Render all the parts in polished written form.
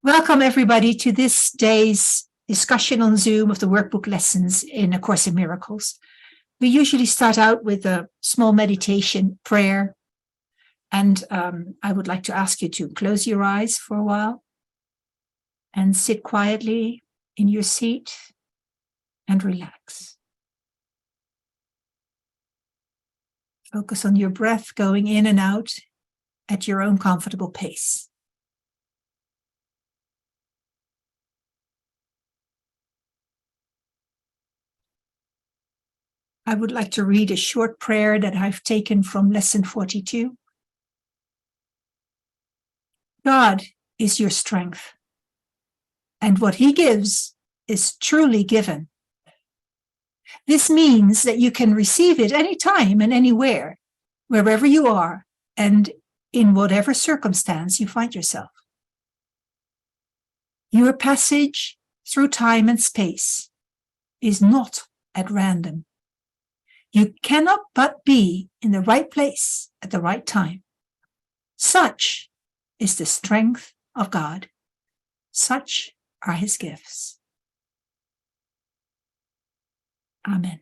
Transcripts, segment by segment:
Welcome, everybody, to this day's discussion on Zoom of the workbook lessons in A Course in Miracles. We usually start out with a small meditation prayer, and I would like to ask you to close your eyes for a while and sit quietly in your seat and relax. Focus on your breath going in and out at your own comfortable pace. I would like to read a short prayer that I've taken from lesson 42. God is your strength, and what he gives is truly given. This means that you can receive it anytime and anywhere, wherever you are, and in whatever circumstance you find yourself. Your passage through time and space is not at random. You cannot but be in the right place at the right time. Such is the strength of God. Such are his gifts. Amen.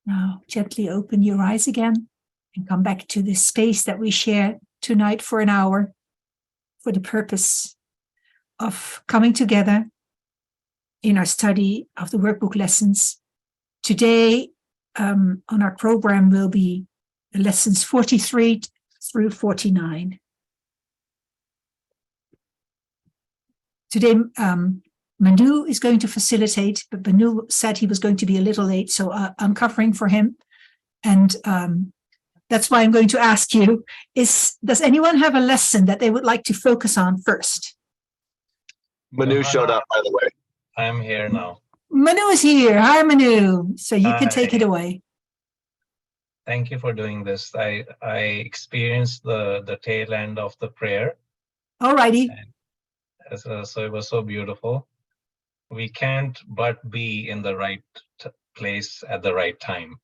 Now, gently open your eyes again and come back to this space that we share tonight for an hour for the purpose of coming together in our study of the workbook lessons. Today, on our program will be the lessons 43 through 49. Today, Manu is going to facilitate, but Manu said he was going to be a little late, so I'm covering for him. And that's why I'm going to ask you, does anyone have a lesson that they would like to focus on first? Manu showed up, by the way. I'm here now. Manu is here. Hi, Manu. So you can take it away. Thank you for doing this. I experienced the tail end of the prayer. All righty. So it was so beautiful. We can't but be in the right place at the right time.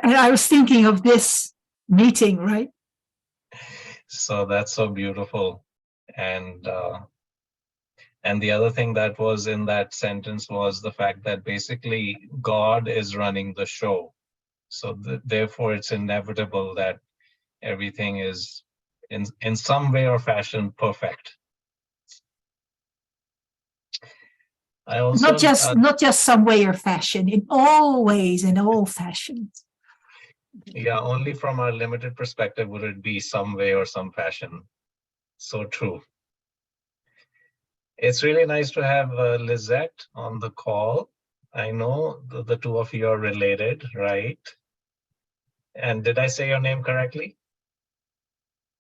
And I was thinking of this meeting, right? So that's so beautiful. And the other thing that was in that sentence was the fact that basically God is running the show. So therefore, it's inevitable that everything is in some way or fashion perfect. I also not just some way or fashion, in all ways and all fashions. Yeah, only from our limited perspective would it be some way or some fashion. So true. It's really nice to have Lizette on the call. I know the two of you are related, right? And did I say your name correctly?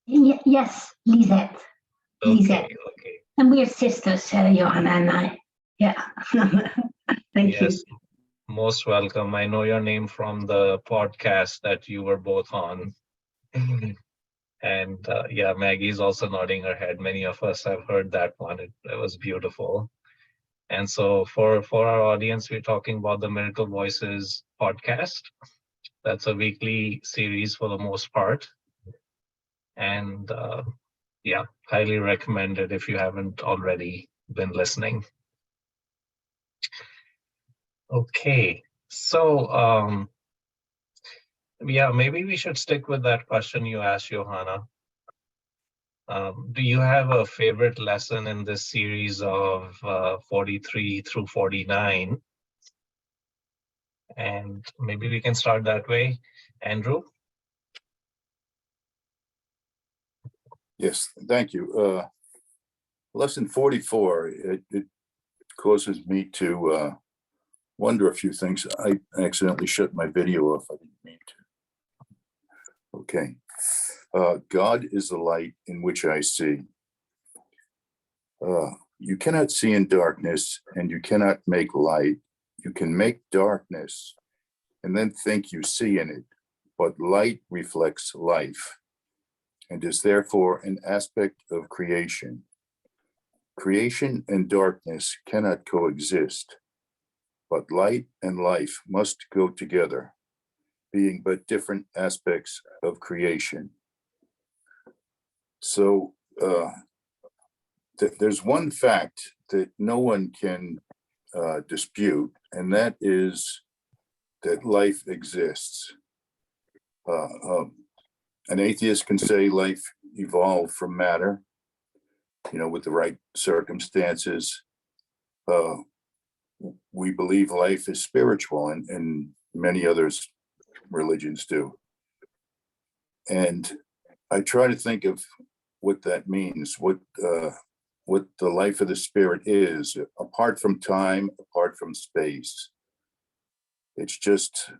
Yes, Lizette. Okay. And we're sisters, Johanna and I. Yeah. Thank you. Most welcome. I know your name from the podcast that you were both on. And yeah, Maggie's also nodding her head. Many of us have heard that one. It was beautiful. And so for our audience, we're talking about the Miracle Voices podcast. That's a weekly series for the most part. And yeah, highly recommended if you haven't already been listening. Okay, so yeah, maybe we should stick with that question you asked, Johanna. Do you have a favorite lesson in this series of 43 through 49? And maybe we can start that way. Andrew? Yes, thank you. Lesson 44, it causes me to wonder a few things. I accidentally shut my video off. I didn't mean to. Okay. God is the light in which I see. You cannot see in darkness, and you cannot make light. You can make darkness and then think you see in it, but light reflects life and is therefore an aspect of creation. Creation and darkness cannot coexist, but light and life must go together, being but different aspects of creation. So there's one fact that no one can dispute, and that is that life exists. An atheist can say life evolved from matter, with the right circumstances. We believe life is spiritual, and many others religions do. And I try to think of what that means, what the life of the spirit is, apart from time, apart from space. It's just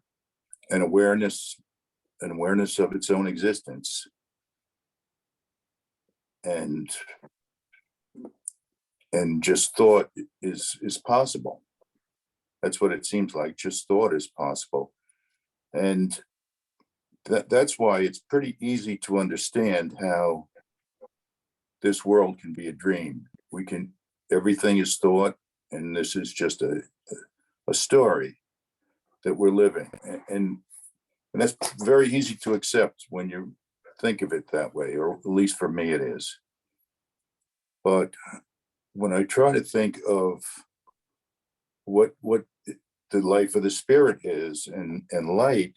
an awareness of its own existence. And just thought is possible. That's what it seems like. Just thought is possible. And that's why it's pretty easy to understand how this world can be a dream. Everything is thought, and this is just a story that we're living. And that's very easy to accept when you think of it that way, or at least for me it is. But when I try to think of what the life of the spirit is and light,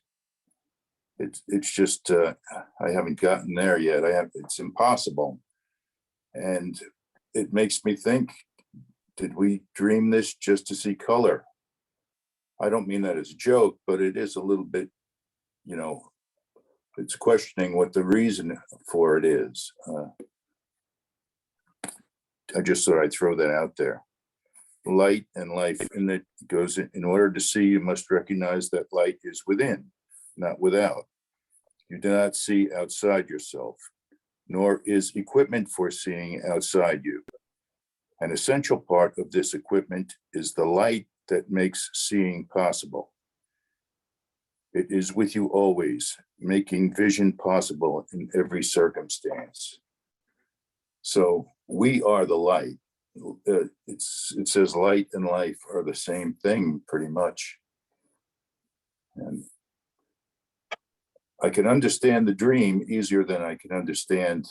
it's just I haven't gotten there yet. It's impossible. And it makes me think, did we dream this just to see color? I don't mean that as a joke, but it is a little bit, it's questioning what the reason for it is. I just thought I'd throw that out there. Light and life, and it goes, in order to see, you must recognize that light is within, not without. You do not see outside yourself, nor is equipment for seeing outside you. An essential part of this equipment is the light that makes seeing possible. It is with you always, making vision possible in every circumstance. So we are the light. It says light and life are the same thing, pretty much. And I can understand the dream easier than I can understand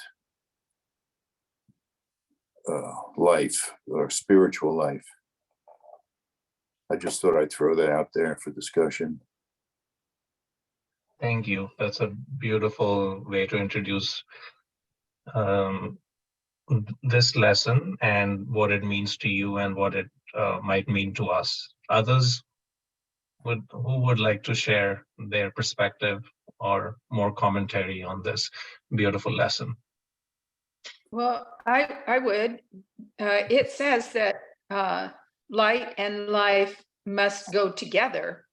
life or spiritual life. I just thought I'd throw that out there for discussion. Thank you. That's a beautiful way to introduce this lesson and what it means to you and what it might mean to us. Others who would like to share their perspective or more commentary on this beautiful lesson? Well, I would. It says that light and life must go together,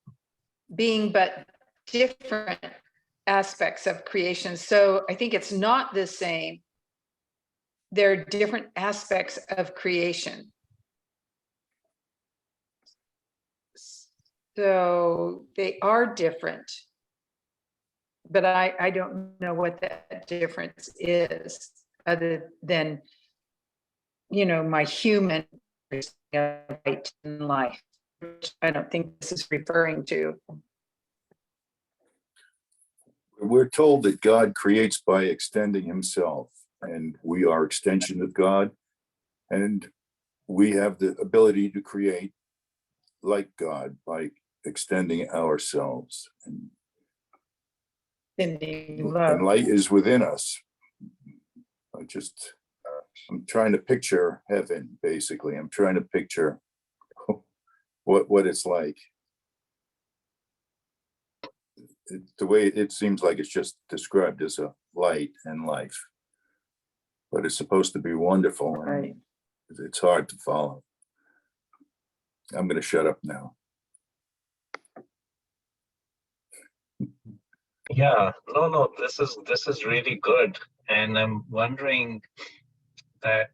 being but different aspects of creation. So I think it's not the same. They're different aspects of creation. So they are different, but I don't know what that difference is, other than, my human right in life, which I don't think this is referring to. We're told that God creates by extending himself, and we are extension of God, and we have the ability to create like God by extending ourselves. And light is within us. I'm trying to picture heaven, basically. I'm trying to picture what it's like. The way it seems like it's just described as a light and life, but it's supposed to be wonderful. Right. It's hard to follow. I'm going to shut up now. Yeah, no, this is really good. And I'm wondering that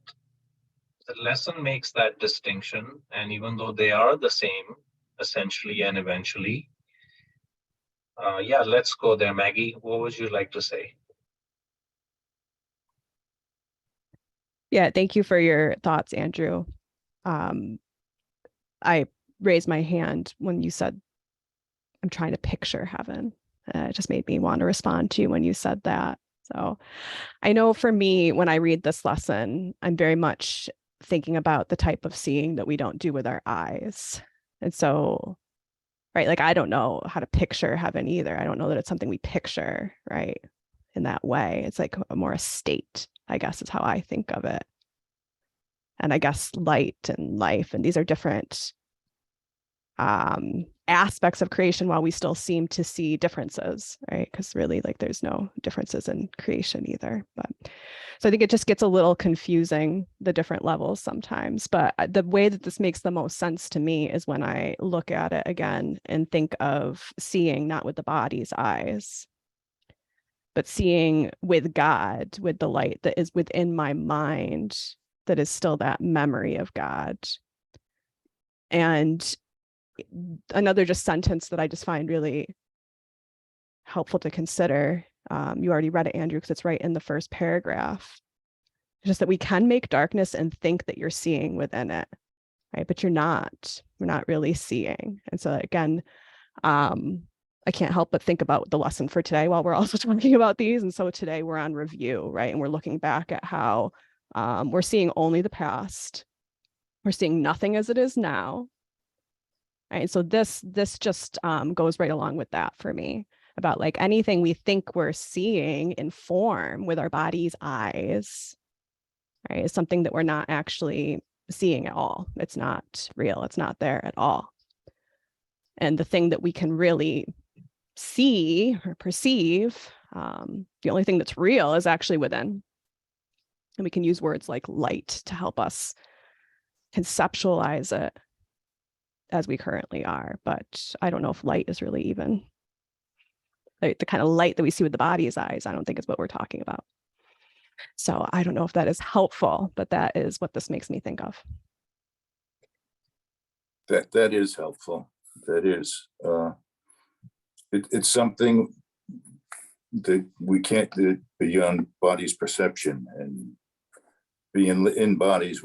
the lesson makes that distinction. And even though they are the same, essentially and eventually, yeah, let's go there. Maggie, what would you like to say? Yeah, thank you for your thoughts, Andrew. I raised my hand when you said, I'm trying to picture heaven. It just made me want to respond to you when you said that. So I know for me, when I read this lesson, I'm very much thinking about the type of seeing that we don't do with our eyes. And so, right, like I don't know how to picture heaven either. I don't know that it's something we picture, right, in that way. It's like more a state, I guess, is how I think of it. And I guess light and life, and these are different aspects of creation, while we still seem to see differences, right? Because really, like, there's no differences in creation either. But so I think it just gets a little confusing, the different levels sometimes. But the way that this makes the most sense to me is when I look at it again and think of seeing not with the body's eyes, but seeing with God, with the light that is within my mind, that is still that memory of God. And another just sentence that I just find really helpful to consider. You already read it, Andrew, because it's right in the first paragraph. Just that we can make darkness and think that you're seeing within it, right? But you're not. We're not really seeing. And so again, I can't help but think about the lesson for today while we're also talking about these. And so today we're on review, right? And we're looking back at how we're seeing only the past. We're seeing nothing as it is now. Right. So this just goes right along with that for me, about like anything we think we're seeing in form with our body's eyes, right, is something that we're not actually seeing at all. It's not real. It's not there at all. And the thing that we can really see or perceive, the only thing that's real is actually within. And we can use words like light to help us conceptualize it as we currently are. But I don't know if light is really even like the kind of light that we see with the body's eyes. I don't think is what we're talking about. So I don't know if that is helpful, but that is what this makes me think of. That is helpful. That is, it's something that we can't do beyond body's perception, and being in bodies,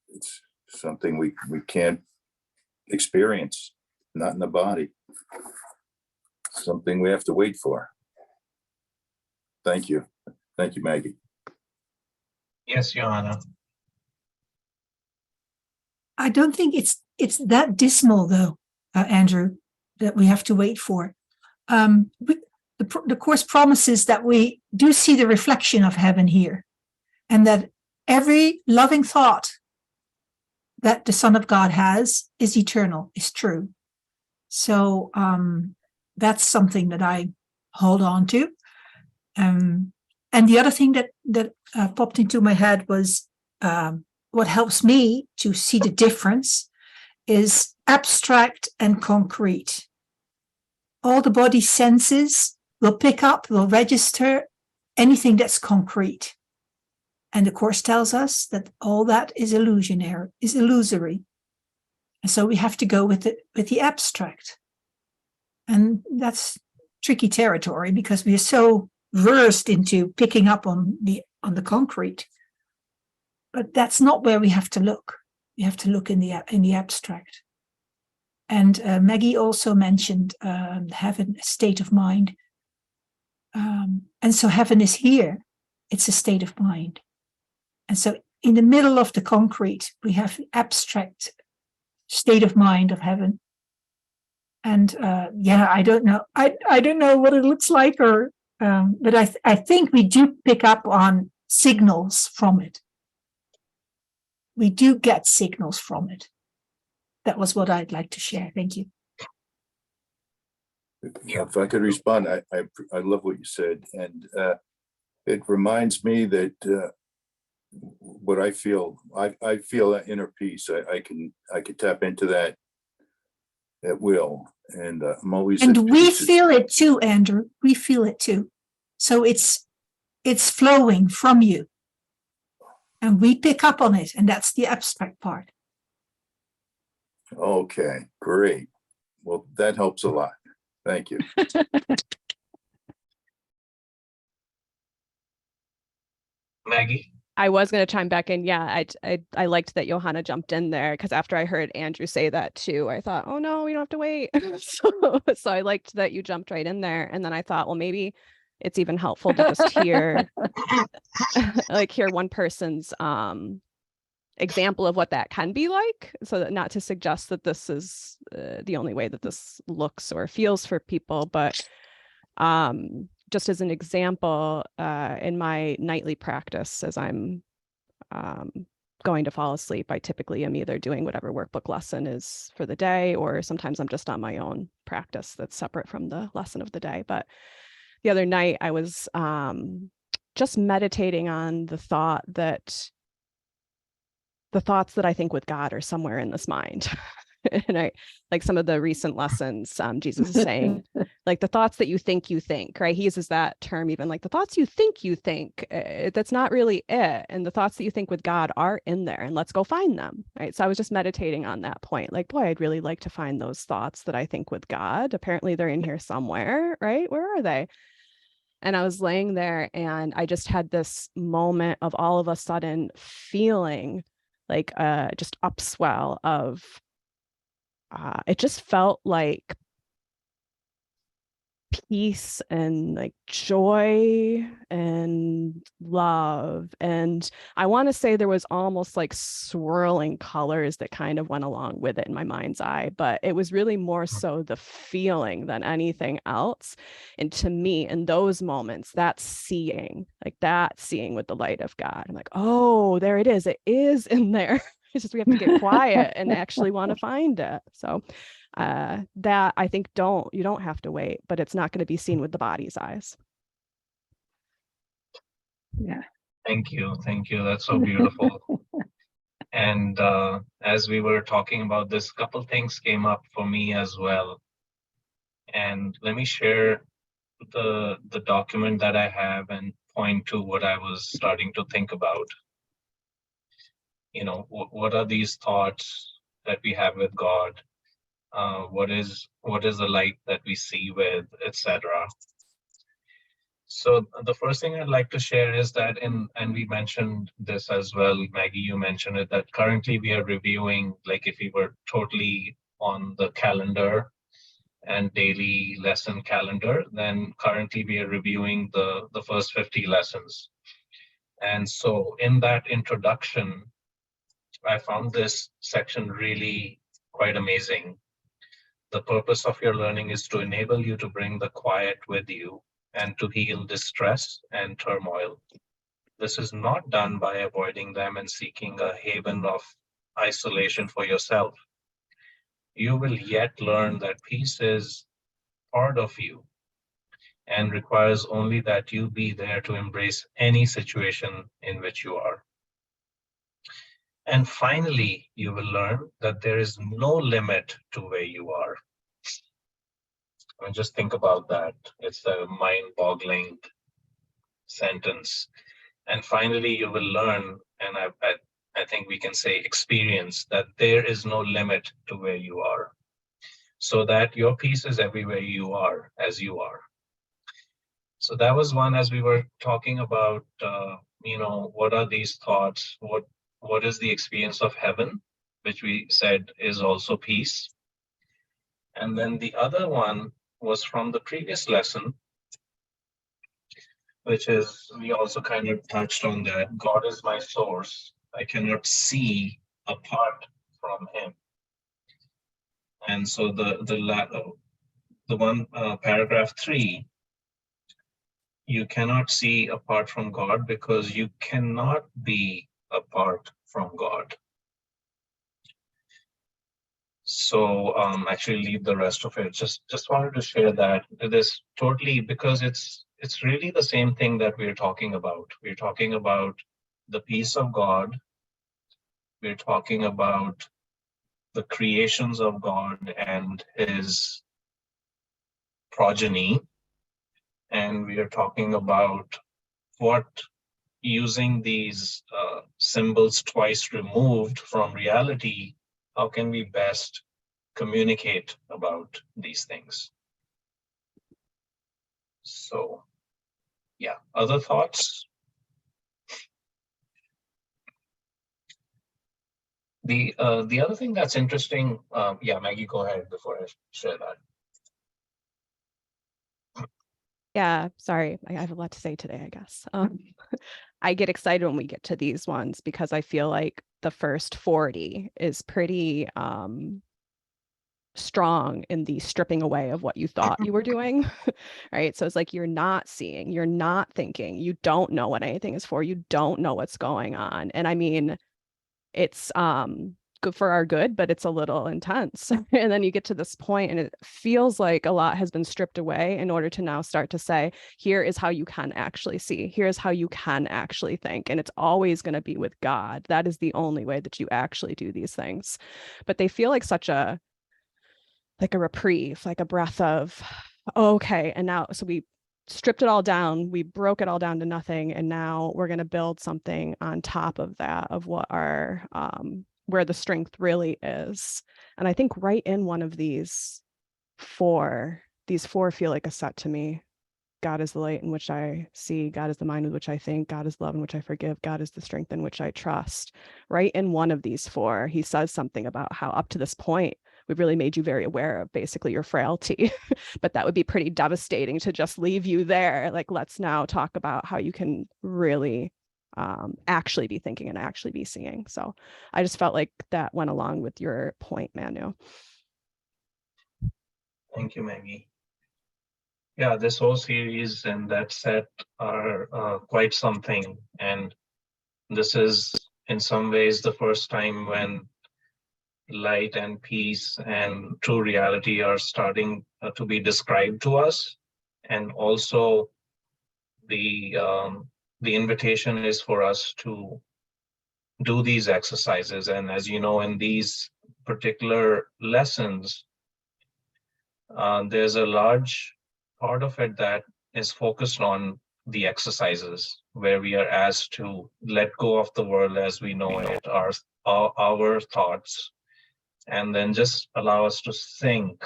it's something we can't experience, not in the body. Something we have to wait for. Thank you. Thank you, Maggie. Yes, Johanna. I don't think it's that dismal, though, Andrew, that we have to wait for. The Course promises that we do see the reflection of heaven here, and that every loving thought that the Son of God has is eternal, is true. So that's something that I hold on to. And the other thing that popped into my head was what helps me to see the difference is abstract and concrete. All the body senses will pick up, will register anything that's concrete. And the Course tells us that all that is illusory. And so we have to go with the abstract. And that's tricky territory because we are so versed into picking up on the concrete. But that's not where we have to look. We have to look in the abstract. And Maggie also mentioned heaven, a state of mind. And so heaven is here. It's a state of mind. And so in the middle of the concrete, we have the abstract state of mind of heaven. And I don't know. I don't know what it looks like, but I think we do pick up on signals from it. We do get signals from it. That was what I'd like to share. Thank you. Yeah, if I could respond, I love what you said, and it reminds me that what I feel that inner peace. I can tap into that at will, and I'm always. And we feel it too, Andrew. We feel it too. So it's flowing from you, and we pick up on it, and that's the abstract part. Okay, great. Well, that helps a lot. Thank you. Maggie? I was going to chime back in. Yeah, I liked that Johanna jumped in there, because after I heard Andrew say that too, I thought, oh no, we don't have to wait. So I liked that you jumped right in there. And then I thought, well, maybe it's even helpful to just hear like hear one person's example of what that can be like, so that not to suggest that this is the only way that this looks or feels for people, but just as an example, in my nightly practice, as I'm going to fall asleep, I typically am either doing whatever workbook lesson is for the day, or sometimes I'm just on my own practice that's separate from the lesson of the day. But the other night I was just meditating on the thoughts that I think with God are somewhere in this mind. And I like some of the recent lessons, Jesus is saying, like the thoughts that you think, right? He uses that term, even like the thoughts you think, that's not really it. And the thoughts that you think with God are in there, and let's go find them, right? So I was just meditating on that point, like, boy, I'd really like to find those thoughts that I think with God. Apparently they're in here somewhere, right? Where are they? And I was laying there and I just had this moment of all of a sudden feeling like just upswell of, it just felt like peace and like joy and love. And I want to say there was almost like swirling colors that kind of went along with it in my mind's eye, but it was really more so the feeling than anything else. And to me, in those moments, that seeing with the light of God, I'm like, oh, there it is in there. It's just we have to get quiet and actually want to find it. So that I think you don't have to wait, but it's not going to be seen with the body's eyes. Yeah. Thank you. That's so beautiful. And as we were talking about this, couple things came up for me as well. And let me share the document that I have and point to what I was starting to think about. You know, what are these thoughts that we have with God? What is the light that we see with, etc. So the first thing I'd like to share is that and we mentioned this as well, Maggie, you mentioned it, that currently we are reviewing, like if we were totally on the calendar and daily lesson calendar, then currently we are reviewing the first 50 lessons. And so in that introduction, I found this section really quite amazing. The purpose of your learning is to enable you to bring the quiet with you and to heal distress and turmoil. This is not done by avoiding them and seeking a haven of isolation for yourself. You will yet learn that peace is part of you and requires only that you be there to embrace any situation in which you are. And finally, you will learn that there is no limit to where you are. I mean, just think about that. It's a mind-boggling sentence. And finally, you will learn, and I think we can say experience, that there is no limit to where you are. So that your peace is everywhere you are, as you are. So that was one, as we were talking about, what are these thoughts? What is the experience of heaven, which we said is also peace. And then the other one was from the previous lesson, which is, we also kind of touched on that. God is my source. I cannot see apart from him. And so the one paragraph 3, you cannot see apart from God because you cannot be apart from God. So actually leave the rest of it. Just wanted to share that this totally, because it's really the same thing that we're talking about. We're talking about the peace of God. We're talking about the creations of God and his progeny. And we are talking about what using these symbols twice removed from reality, how can we best communicate about these things? So, yeah, other thoughts? The other thing that's interesting, yeah, Maggie, go ahead before I share that. Yeah, sorry. I have a lot to say today, I guess. I get excited when we get to these ones because I feel like the first 40 is pretty strong in the stripping away of what you thought you were doing, right? So it's like you're not seeing, you're not thinking, you don't know what anything is for, you don't know what's going on. And I mean, it's good for our good, but it's a little intense. And then you get to this point and it feels like a lot has been stripped away in order to now start to say, here is how you can actually see, here's how you can actually think. And it's always going to be with God. That is the only way that you actually do these things. But they feel like such a reprieve, like a breath of, okay, and now, so we stripped it all down, we broke it all down to nothing, and now we're going to build something on top of that, of what our where the strength really is. And I think right in one of these four feel like a set to me. God is the light in which I see, God is the mind in which I think, God is love in which I forgive, God is the strength in which I trust. Right in one of these four, he says something about how up to this point we've really made you very aware of basically your frailty, but that would be pretty devastating to just leave you there. Like, let's now talk about how you can really actually be thinking and actually be seeing. So I just felt like that went along with your point, Manu. Thank you, Maggie. Yeah, this whole series and that set are quite something. And this is in some ways the first time when light and peace and true reality are starting to be described to us. And also the invitation is for us to do these exercises. And as you know, in these particular lessons, there's a large part of it that is focused on the exercises, where we are asked to let go of the world as we know it, our thoughts, and then just allow us to sink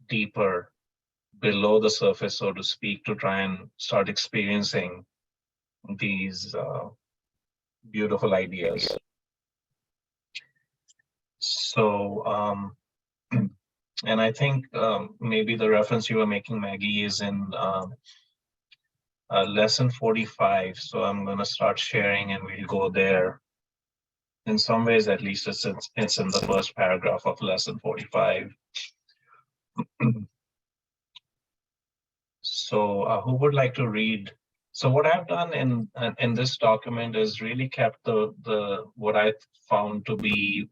deeper below the surface, so to speak, to try and start experiencing these beautiful ideas. So, and I think maybe the reference you were making, Maggie, is in lesson 45. So I'm going to start sharing and we'll go there. In some ways, at least, it's in the first paragraph of lesson 45. So who would like to read? So what I've done in this document is really kept the what I found to be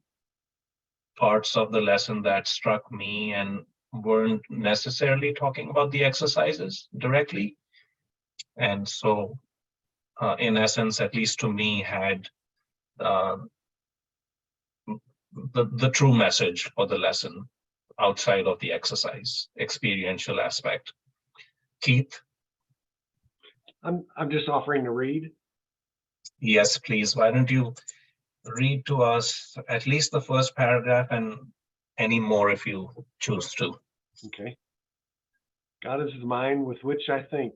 parts of the lesson that struck me and weren't necessarily talking about the exercises directly. And so in essence, at least to me, had the true message for the lesson outside of the exercise, experiential aspect. Keith? I'm just offering to read. Yes, please. Why don't you read to us at least the first paragraph and any more if you choose to. Okay. God is the mind with which I think.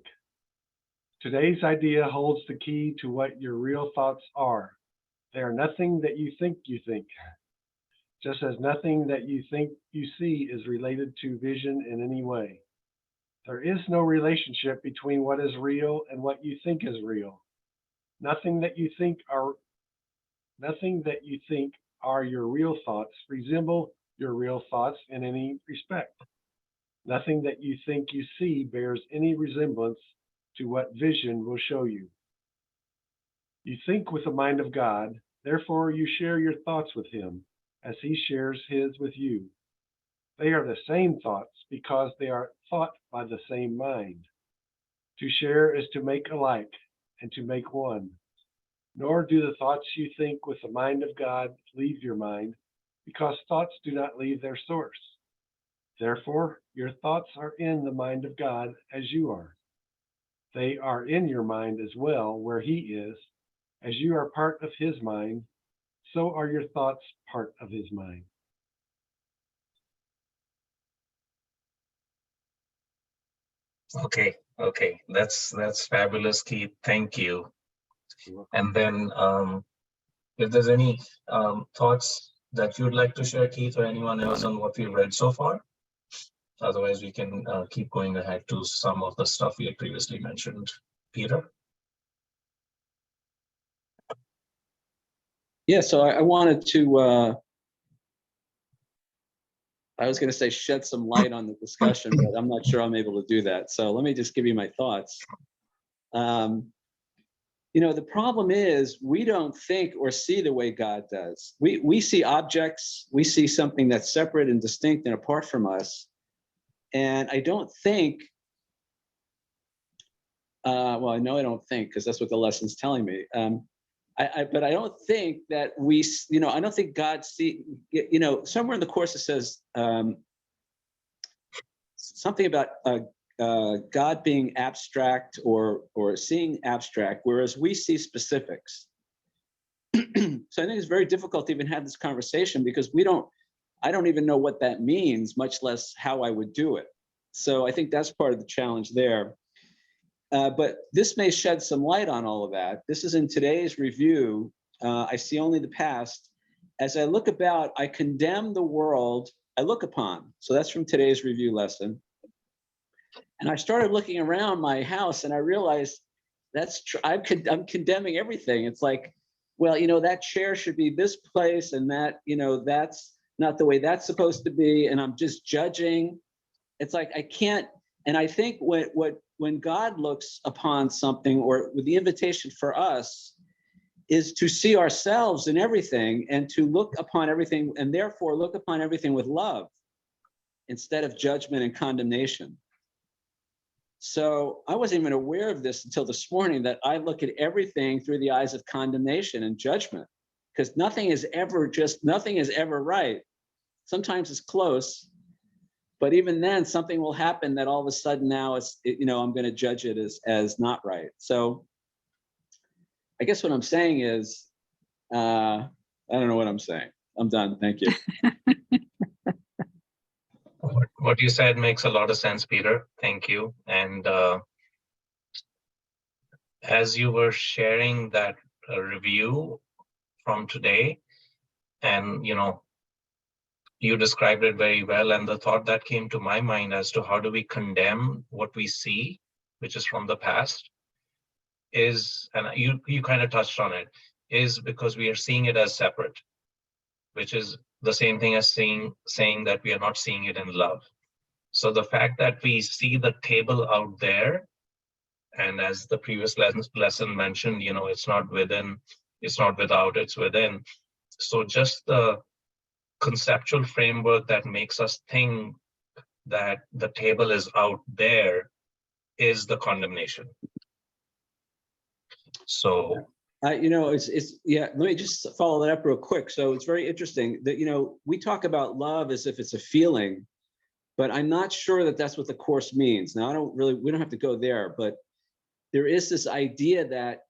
Today's idea holds the key to what your real thoughts are. They are nothing that you think, just as nothing that you think you see is related to vision in any way. There is no relationship between what is real and what you think is real. Nothing that you think are your real thoughts resemble your real thoughts in any respect. Nothing that you think you see bears any resemblance to what vision will show you. You think with the mind of God, therefore you share your thoughts with him as he shares his with you. They are the same thoughts because they are thought by the same mind. To share is to make alike and to make one. Nor do the thoughts you think with the mind of God leave your mind, because thoughts do not leave their source. Therefore, your thoughts are in the mind of God as you are. They are in your mind as well, where he is. As you are part of his mind, so are your thoughts part of his mind. Okay, that's fabulous, Keith. Thank you. And then if there's any thoughts that you'd like to share, Keith, or anyone else on what we've read so far. Otherwise, we can keep going ahead to some of the stuff we had previously mentioned. Peter? Yeah, so I wanted to, I was going to say shed some light on the discussion, but I'm not sure I'm able to do that. So let me just give you my thoughts. You know, the problem is we don't think or see the way God does. We see objects, we see something that's separate and distinct and apart from us. And I don't think, well, I know I don't think, because that's what the lesson's telling me. But I don't think that we, you know, I don't think God see, you know, somewhere in the course it says something about God being abstract or seeing abstract, whereas we see specifics. So I think it's very difficult to even have this conversation because I don't even know what that means, much less how I would do it. So I think that's part of the challenge there. But this may shed some light on all of that. This is in today's review. I see only the past. As I look about, I condemn the world I look upon. So that's from today's review lesson. And I started looking around my house and I realized I'm condemning everything. It's like, well, you know, that chair should be this place and that, you know, that's not the way that's supposed to be. And I'm just judging. It's like, I can't. And I think when God looks upon something, or with the invitation for us is to see ourselves in everything and to look upon everything, and therefore look upon everything with love instead of judgment and condemnation. So I wasn't even aware of this until this morning, that I look at everything through the eyes of condemnation and judgment, because nothing is ever right. Sometimes it's close, but even then something will happen that all of a sudden now you know, I'm going to judge it as not right. So I guess what I'm saying is, I don't know what I'm saying. I'm done. Thank you. What you said makes a lot of sense, Peter. Thank you. And as you were sharing that review from today, and you know, you described it very well. And the thought that came to my mind as to how do we condemn what we see, which is from the past, is, and you kind of touched on it, is because we are seeing it as separate, which is the same thing as saying that we are not seeing it in love. So the fact that we see the table out there, and as the previous lesson mentioned, you know, it's not within, it's not without, it's within. So just the conceptual framework that makes us think that the table is out there is the condemnation. So You know, it's yeah, let me just follow that up real quick. So it's very interesting that, you know, we talk about love as if it's a feeling, but I'm not sure that that's what the Course means. Now, we don't have to go there, but there is this idea that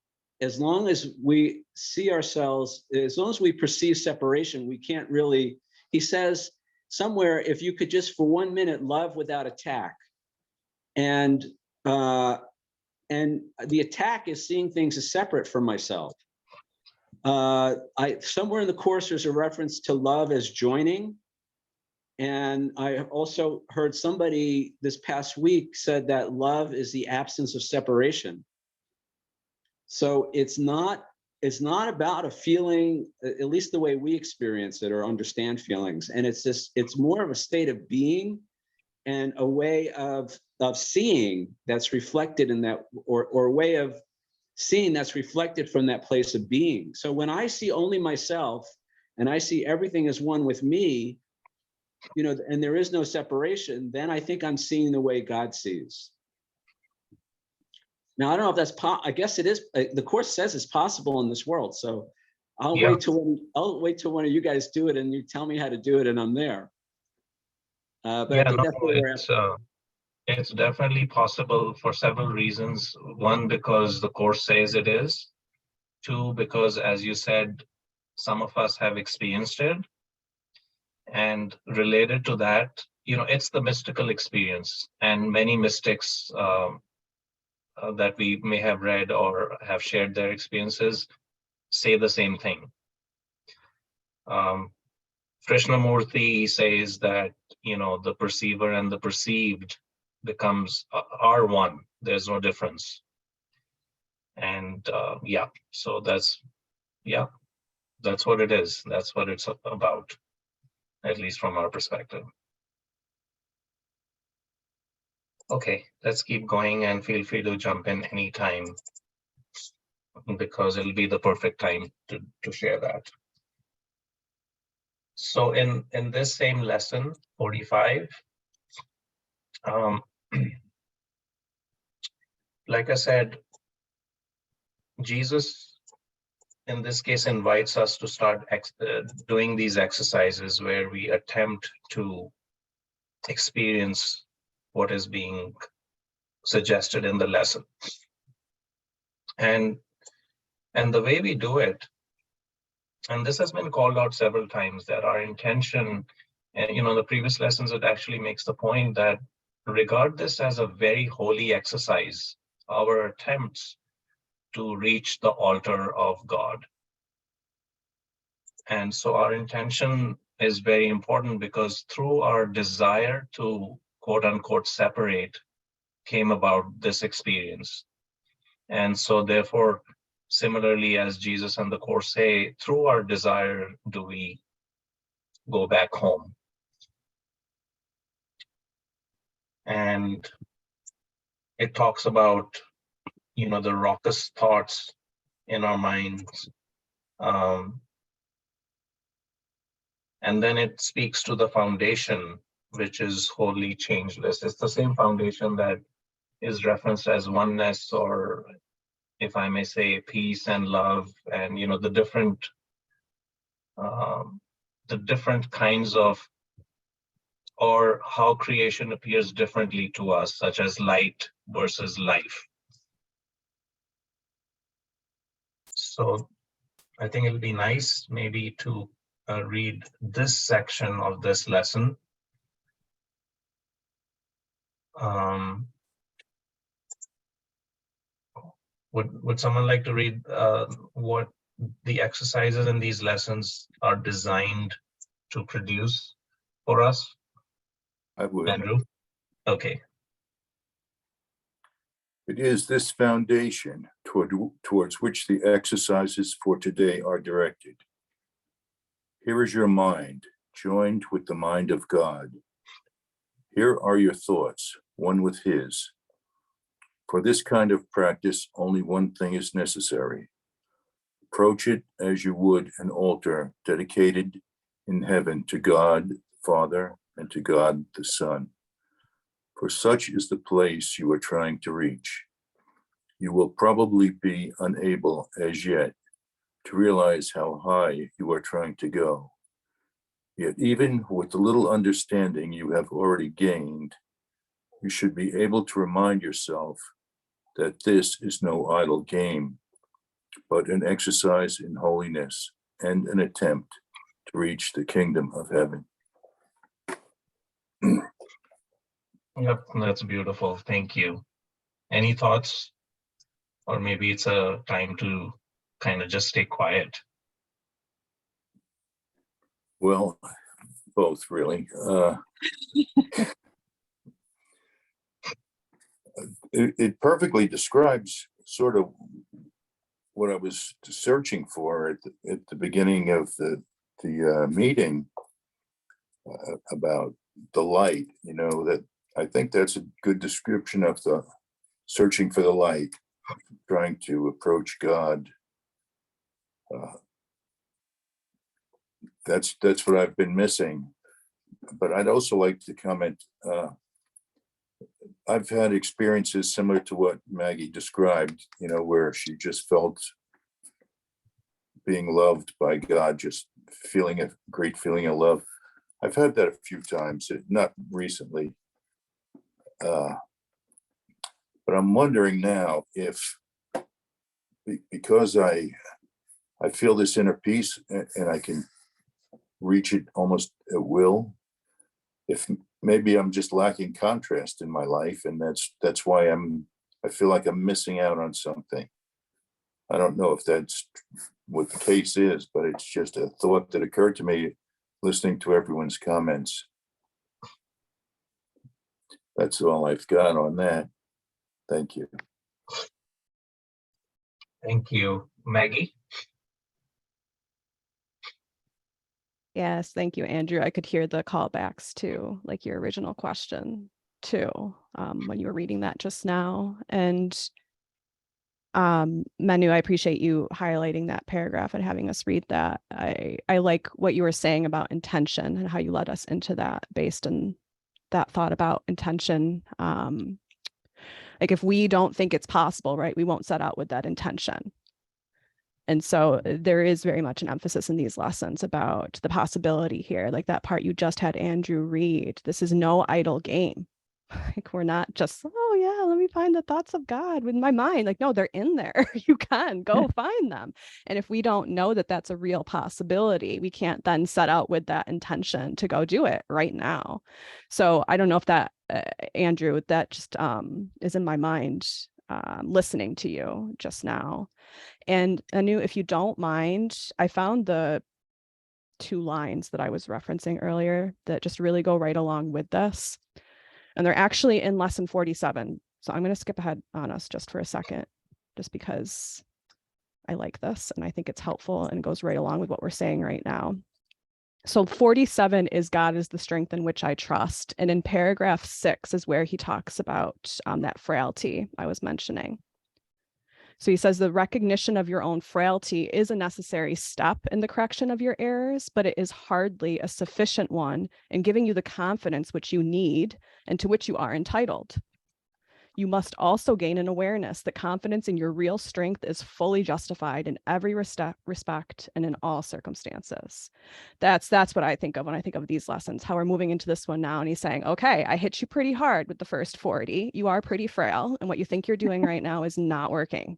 as long as we see ourselves, as long as we perceive separation, we can't really, he says somewhere, if you could just for 1 minute love without attack. And the attack is seeing things as separate from myself. Somewhere in the Course, there's a reference to love as joining. And I also heard somebody this past week said that love is the absence of separation. So it's not about a feeling, at least the way we experience it or understand feelings. And it's more of a state of being and a way of seeing that's reflected in that, or a way of seeing that's reflected from that place of being. So when I see only myself and I see everything as one with me, you know, and there is no separation, then I think I'm seeing the way God sees. Now, I don't know if that's I guess it is. The Course says it's possible in this world. So I'll wait till one of you guys do it and you tell me how to do it and I'm there. But I think that's where we're at. It's definitely possible for several reasons. One, because the Course says it is. Two, because as you said, some of us have experienced it. And related to that, you know, it's the mystical experience, and many mystics that we may have read or have shared their experiences say the same thing. Krishnamurti says that, the perceiver and the perceived are one. There's no difference. And so that's what it is. That's what it's about, at least from our perspective. Okay, let's keep going, and feel free to jump in anytime, because it'll be the perfect time to share that. So in this same lesson 45, like I said, Jesus in this case invites us to start doing these exercises where we attempt to experience what is being suggested in the lesson. And the way we do it, and this has been called out several times, that our intention, and the previous lessons, it actually makes the point that regard this as a very holy exercise, our attempts to reach the altar of God. And so our intention is very important, because through our desire to quote unquote separate came about this experience. And so therefore, similarly, as Jesus and the Course say, through our desire do we go back home. And it talks about, the raucous thoughts in our minds. And then it speaks to the foundation, which is wholly changeless. It's the same foundation that is referenced as oneness, or if I may say, peace and love, and the different kinds of, or how creation appears differently to us, such as light versus life. So I think it'll be nice maybe to read this section of this lesson. Would someone like to read what the exercises in these lessons are designed to produce for us? I would. Andrew? Okay. It is this foundation towards which the exercises for today are directed. Here is your mind, joined with the mind of God. Here are your thoughts, one with His. For this kind of practice, only one thing is necessary. Approach it as you would an altar dedicated in heaven to God the Father and to God the Son. For such is the place you are trying to reach. You will probably be unable as yet to realize how high you are trying to go. Yet even with the little understanding you have already gained, you should be able to remind yourself that this is no idle game, but an exercise in holiness and an attempt to reach the kingdom of heaven. Yep, that's beautiful. Thank you. Any thoughts? Or maybe it's a time to kind of just stay quiet. Well, both really. It perfectly describes sort of what I was searching for at the beginning of the meeting about the light. That I think that's a good description of the searching for the light, trying to approach God. That's what I've been missing. But I'd also like to comment. I've had experiences similar to what Maggie described, where she just felt being loved by God, just feeling a great feeling of love. I've had that a few times, not recently. But I'm wondering now if, because I feel this inner peace and I can reach it almost at will, if maybe I'm just lacking contrast in my life, and that's why I feel like I'm missing out on something. I don't know if that's what the case is, but it's just a thought that occurred to me listening to everyone's comments. That's all I've got on that. Thank you. Thank you. Maggie? Yes, thank you, Andrew. I could hear the callbacks to like your original question too, when you were reading that just now. And Manu, I appreciate you highlighting that paragraph and having us read that. I like what you were saying about intention and how you led us into that based on that thought about intention. Like if we don't think it's possible, right, we won't set out with that intention. And so there is very much an emphasis in these lessons about the possibility here, like that part you just had Andrew read. This is no idle game. Like we're not just, oh yeah, let me find the thoughts of God with my mind. Like, no, they're in there. You can go find them. And if we don't know that that's a real possibility, we can't then set out with that intention to go do it right now. So I don't know if that, Andrew, that just is in my mind listening to you just now. And Anu, if you don't mind, I found the 2 lines that I was referencing earlier that just really go right along with this. And they're actually in lesson 47. So I'm going to skip ahead on us just for a second, just because I like this and I think it's helpful and goes right along with what we're saying right now. So 47 is God is the strength in which I trust. And in paragraph 6 is where he talks about that frailty I was mentioning. So he says the recognition of your own frailty is a necessary step in the correction of your errors, but it is hardly a sufficient one in giving you the confidence which you need and to which you are entitled. You must also gain an awareness that confidence in your real strength is fully justified in every respect and in all circumstances. That's what I think of when I think of these lessons, how we're moving into this one now. And he's saying, okay, I hit you pretty hard with the first 40. You are pretty frail. And what you think you're doing right now is not working.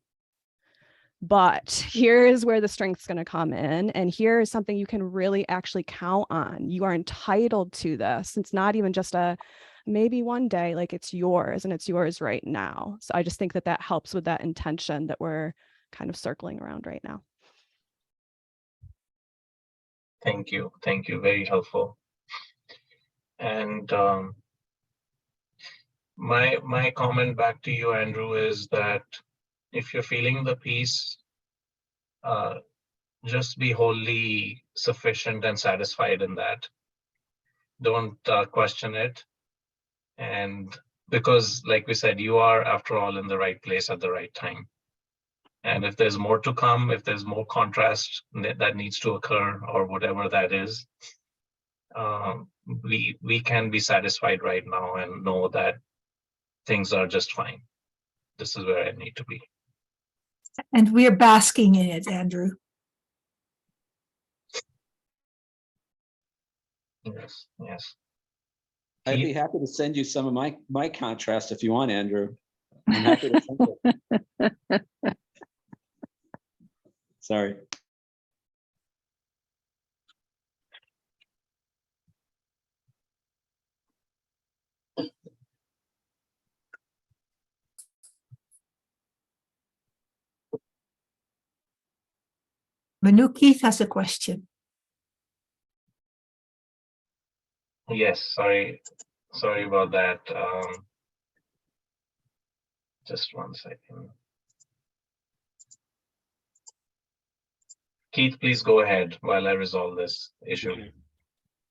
But here is where the strength's going to come in. And here is something you can really actually count on. You are entitled to this. It's not even just a maybe one day, like it's yours and it's yours right now. So I just think that that helps with that intention that we're kind of circling around right now. Thank you. Thank you. Very helpful. And my comment back to you, Andrew, is that if you're feeling the peace, just be wholly sufficient and satisfied in that. Don't question it. And because, like we said, you are, after all, in the right place at the right time. And if there's more to come, if there's more contrast that needs to occur or whatever that is, we can be satisfied right now and know that things are just fine. This is where I need to be. And we're basking in it, Andrew. Yes, yes. I'd be happy to send you some of my contrast if you want, Andrew. I'm happy to send it. Sorry. Manu Keith has a question. Yes, sorry about that. Just one second. Keith, please go ahead while I resolve this issue. Okay.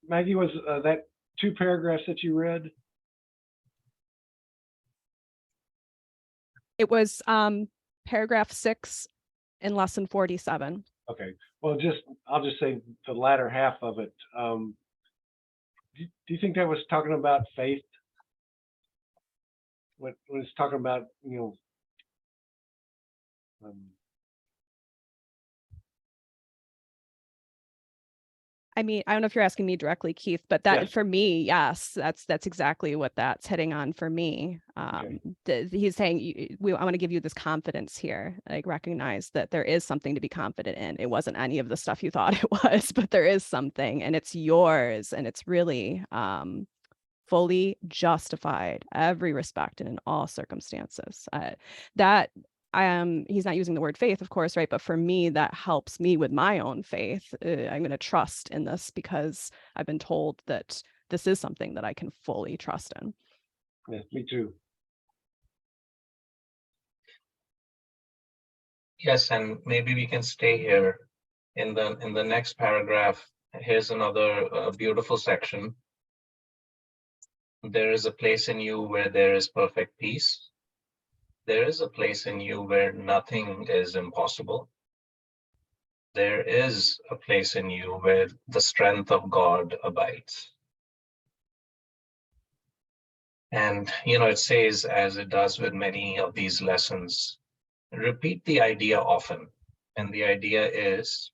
Maggie, was that 2 paragraphs that you read? It was paragraph 6 in lesson 47. Okay. Well, I'll just say the latter half of it. Do you think that was talking about faith? When it's talking about, I mean, I don't know if you're asking me directly, Keith, but that Yes. for me, yes, that's exactly what that's hitting on for me. He's saying, I want to give you this confidence here, like recognize that there is something to be confident in. It wasn't any of the stuff you thought it was, but there is something and it's yours and it's really fully justified, every respect and in all circumstances. That he's not using the word faith, of course, right? But for me, that helps me with my own faith. I'm going to trust in this because I've been told that this is something that I can fully trust in. Yeah, me too. Yes, and maybe we can stay here in the next paragraph. Here's another beautiful section. There is a place in you where there is perfect peace. There is a place in you where nothing is impossible. There is a place in you where the strength of God abides. And, it says, as it does with many of these lessons, repeat the idea often. And the idea is,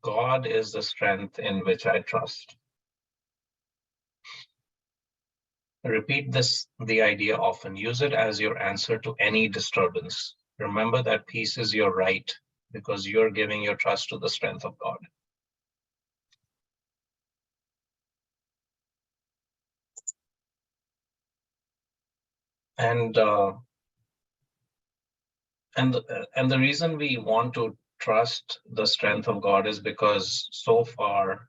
God is the strength in which I trust. Repeat the idea often. Use it as your answer to any disturbance. Remember that peace is your right because you're giving your trust to the strength of God. And the reason we want to trust the strength of God is because so far,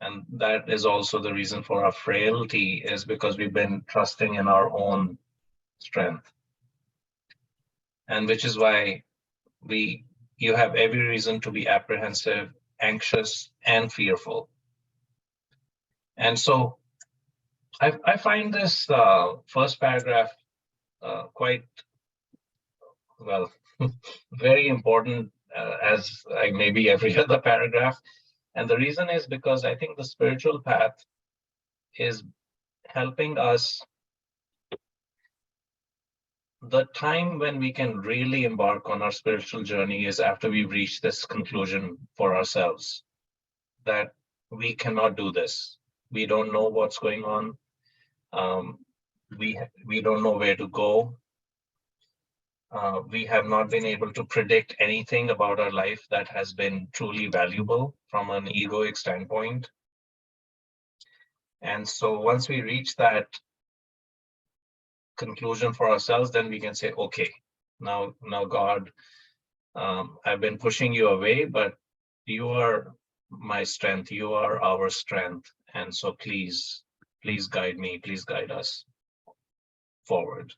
and that is also the reason for our frailty, is because we've been trusting in our own strength. And which is why you have every reason to be apprehensive, anxious, and fearful. And so I find this first paragraph quite, well, very important as like maybe every other paragraph. And the reason is because I think the spiritual path is helping us. The time when we can really embark on our spiritual journey is after we've reached this conclusion for ourselves that we cannot do this. We don't know what's going on. We don't know where to go. We have not been able to predict anything about our life that has been truly valuable from an egoic standpoint. And so once we reach that conclusion for ourselves, then we can say, okay, now God, I've been pushing you away, but you are my strength. You are our strength. And so please guide me. Please guide us forward.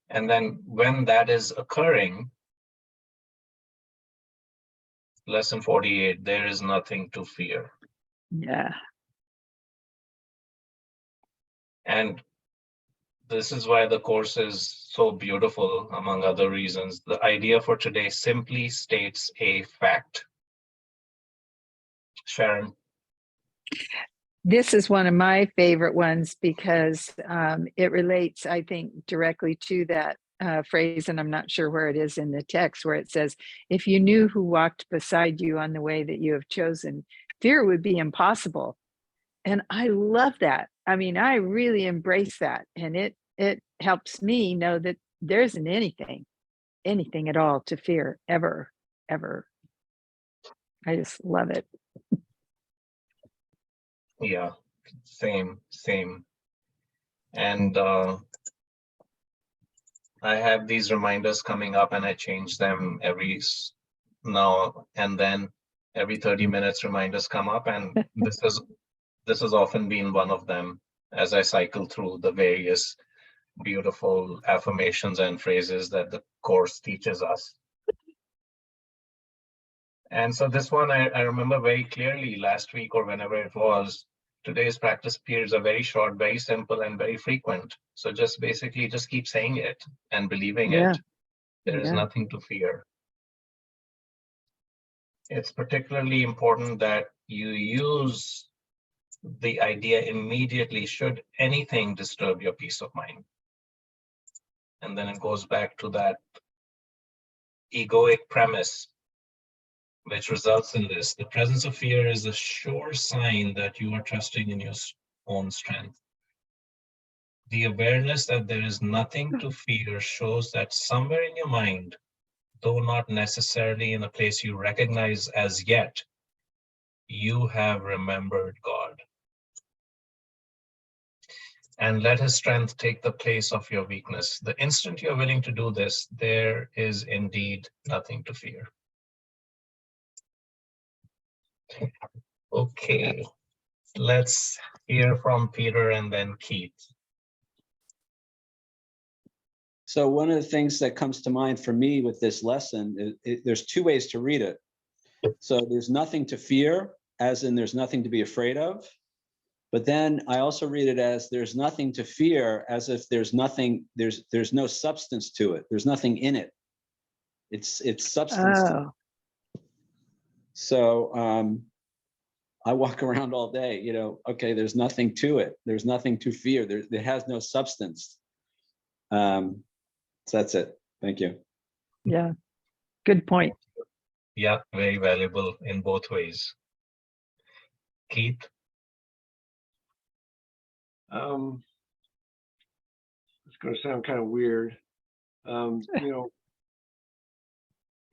And then when that is occurring, lesson 48, there is nothing to fear. Yeah. And this is why the course is so beautiful, among other reasons. The idea for today simply states a fact. Sharon. This is one of my favorite ones because it relates, I think, directly to that phrase, and I'm not sure where it is in the text, where it says, if you knew who walked beside you on the way that you have chosen, fear would be impossible. And I love that. I mean, I really embrace that. And it helps me know that there isn't anything at all to fear, ever. I just love it. Yeah, same. And I have these reminders coming up and I change them every now and then. Every 30 minutes reminders come up, and this has often been one of them as I cycle through the various beautiful affirmations and phrases that the course teaches us. And so this one I remember very clearly last week or whenever it was. Today's practice periods are very short, very simple, and very frequent. So just basically just keep saying it and believing it. There is nothing to fear. It's particularly important that you use the idea immediately should anything disturb your peace of mind. And then it goes back to that egoic premise, which results in this. The presence of fear is a sure sign that you are trusting in your own strength. The awareness that there is nothing to fear shows that somewhere in your mind, though not necessarily in a place you recognize as yet, you have remembered God. and let his strength take the place of your weakness. The instant you're willing to do this, there is indeed nothing to fear. Okay, let's hear from Peter and then Keith. So one of the things that comes to mind for me with this lesson, there's two ways to read it. So there's nothing to fear, as in there's nothing to be afraid of. But then I also read it as there's nothing to fear, as if there's nothing, there's no substance to it. There's nothing in it. It's substance. Oh, So I walk around all day, you know, okay, there's nothing to it. There's nothing to fear. It has no substance. So that's it. Thank you. yeah. Good point. Yeah, very valuable in both ways. Keith? It's going to sound kind of weird. You know,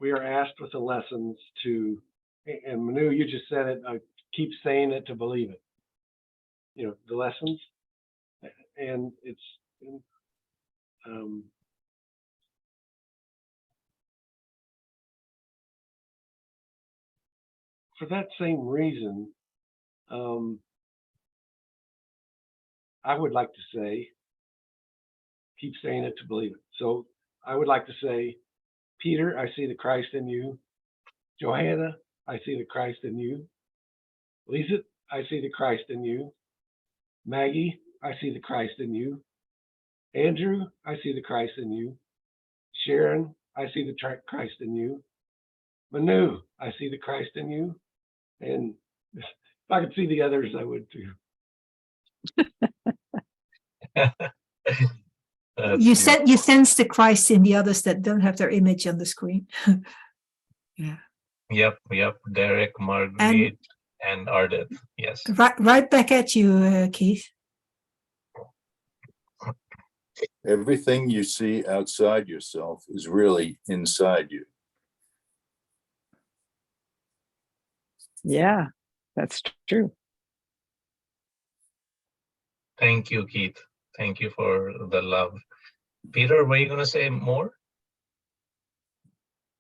we are asked with the lessons to, and Manu, you just said it, I keep saying it to believe it. You know, the lessons, and it's, for that same reason, I would like to say, keep saying it to believe it. So I would like to say, Peter, I see the Christ in you. Johanna, I see the Christ in you. Lisa, I see the Christ in you. Maggie, I see the Christ in you. Andrew, I see the Christ in you. Sharon, I see the Christ in you. Manu, I see the Christ in you. And if I could see the others, I would too. You sense the Christ in the others that don't have their image on the screen. Yeah. Yep. Derek, Margaret, and Ardith. Yes. Right back at you, Keith. Everything you see outside yourself is really inside you. Yeah, that's true. Thank you, Keith. Thank you for the love. Peter, were you going to say more?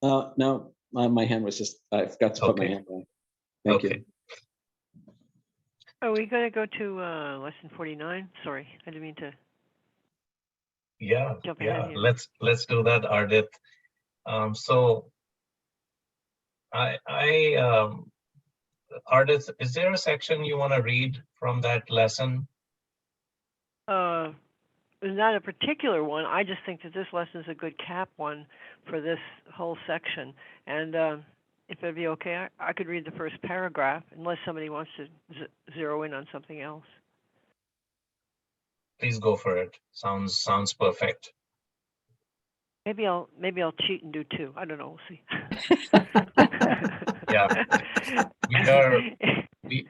No, my hand was just, I forgot to put my hand on. Thank you. Are we going to go to lesson 49? Sorry, I didn't mean to. Yeah, jump ahead here. Let's do that, Ardith. So Ardith, is there a section you want to read from that lesson? Not a particular one. I just think that this lesson is a good cap one for this whole section. And if it'd be okay, I could read the first paragraph, unless somebody wants to zero in on something else. Please go for it. Sounds perfect. Maybe I'll cheat and do two. I don't know. We'll see. Yeah,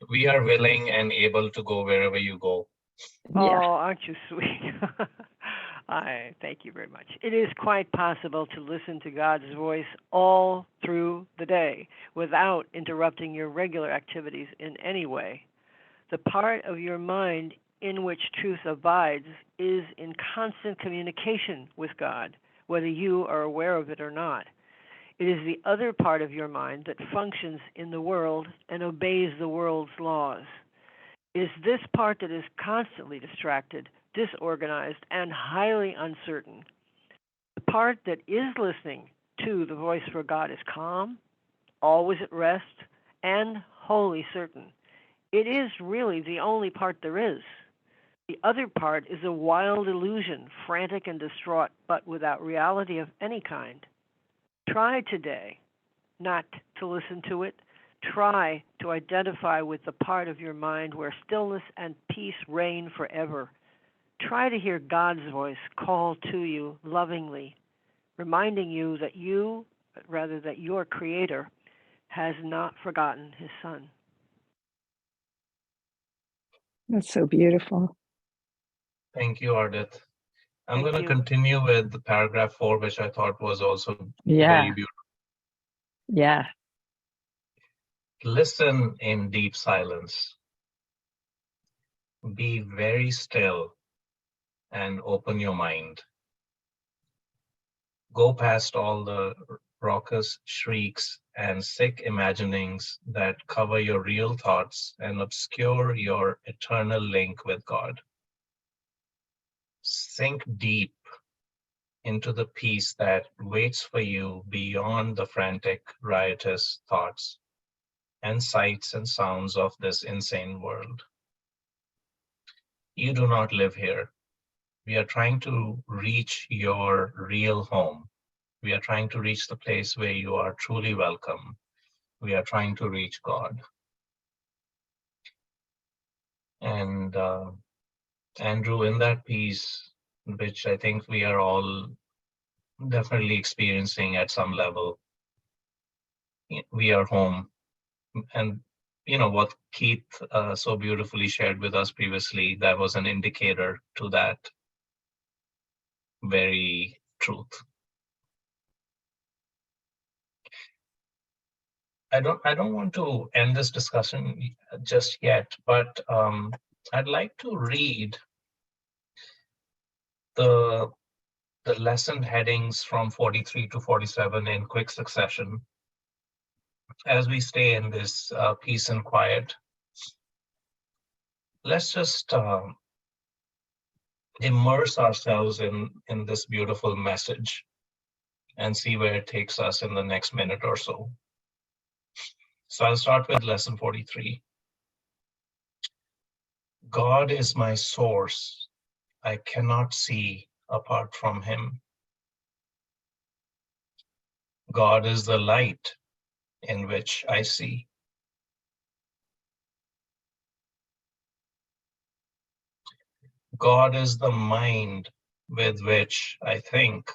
we are willing and able to go wherever you go. Oh, Yeah. aren't you sweet? I thank you very much. It is quite possible to listen to God's voice all through the day without interrupting your regular activities in any way. The part of your mind in which truth abides is in constant communication with God, whether you are aware of it or not. It is the other part of your mind that functions in the world and obeys the world's laws. It is this part that is constantly distracted, disorganized, and highly uncertain. The part that is listening to the voice for God is calm, always at rest, and wholly certain. It is really the only part there is. The other part is a wild illusion, frantic and distraught, but without reality of any kind. Try today not to listen to it. Try to identify with the part of your mind where stillness and peace reign forever. Try to hear God's voice call to you lovingly, reminding you that your Creator has not forgotten His Son. That's so beautiful. Thank you, Ardith. I'm Thank going to you. continue with the paragraph 4, which I thought was also Yeah. very beautiful. Yeah. Listen in deep silence. Be very still and open your mind. Go past all the raucous shrieks and sick imaginings that cover your real thoughts and obscure your eternal link with God. Sink deep into the peace that waits for you beyond the frantic, riotous thoughts and sights and sounds of this insane world. You do not live here. We are trying to reach your real home. We are trying to reach the place where you are truly welcome. We are trying to reach God. And Andrew, in that peace, which I think we are all definitely experiencing at some level, we are home. And you know what Keith so beautifully shared with us previously, that was an indicator to that very truth. I don't want to end this discussion just yet, but I'd like to read the lesson headings from 43 to 47 in quick succession as we stay in this peace and quiet. Let's just immerse ourselves in this beautiful message and see where it takes us in the next minute or so. So I'll start with lesson 43. God is my source. I cannot see apart from him. God is the light in which I see. God is the mind with which I think.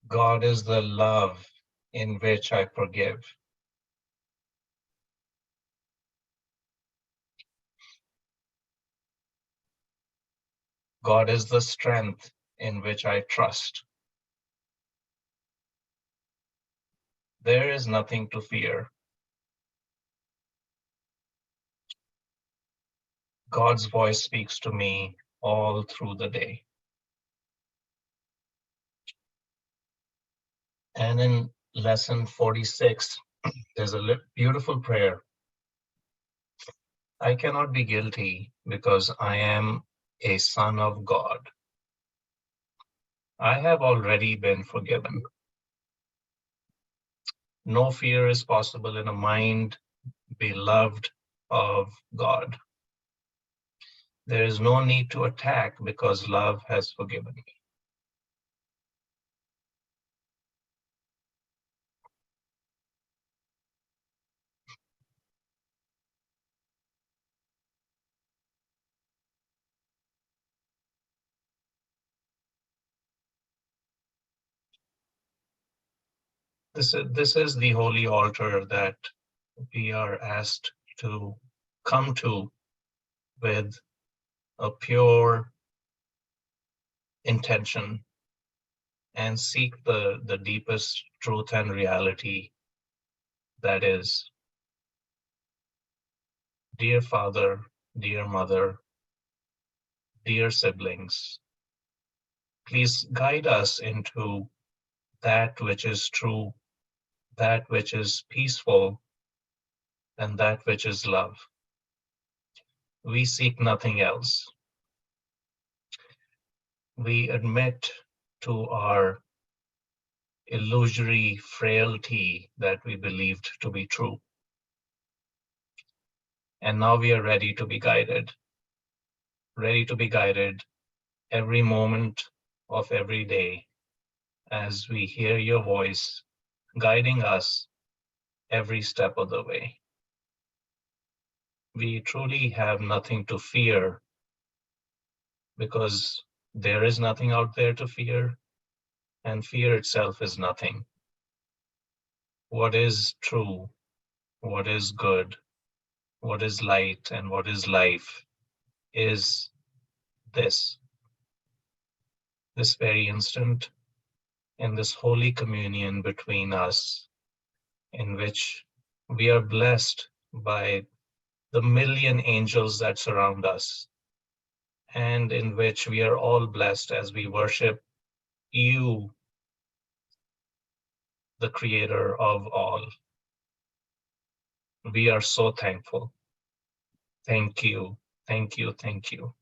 God is the love in which I forgive. God is the strength in which I trust. There is nothing to fear. God's voice speaks to me all through the day. And in lesson 46, there's a beautiful prayer. I cannot be guilty because I am a son of God. I have already been forgiven. No fear is possible in a mind beloved of God. There is no need to attack because love has forgiven me. This is the holy altar that we are asked to come to with a pure intention and seek the deepest truth and reality, that is, dear Father, dear Mother, dear siblings, please guide us into that which is true, that which is peaceful, and that which is love. We seek nothing else. We admit to our illusory frailty that we believed to be true. And now we are ready to be guided every moment of every day as we hear your voice guiding us every step of the way. We truly have nothing to fear because there is nothing out there to fear, and fear itself is nothing. What is true, what is good, what is light, and what is life is this very instant, in this holy communion between us, in which we are blessed by the million angels that surround us, and in which we are all blessed as we worship you, the creator of all. We are so thankful. Thank you, thank you, thank you.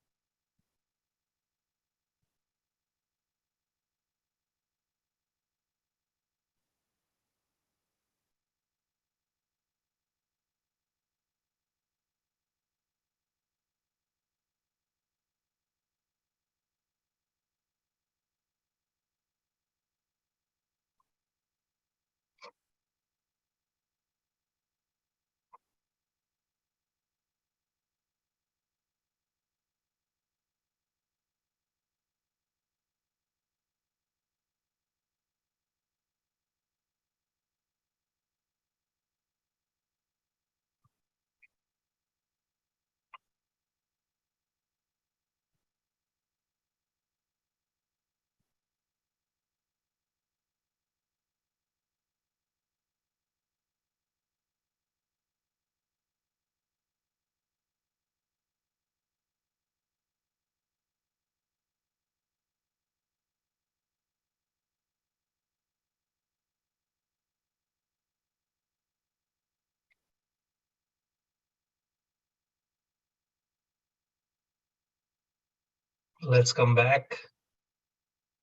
Let's come back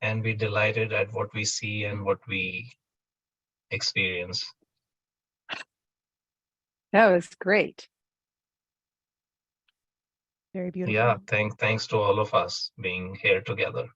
and be delighted at what we see and what we experience. That was great. Very beautiful. Yeah, thanks to all of us being here together.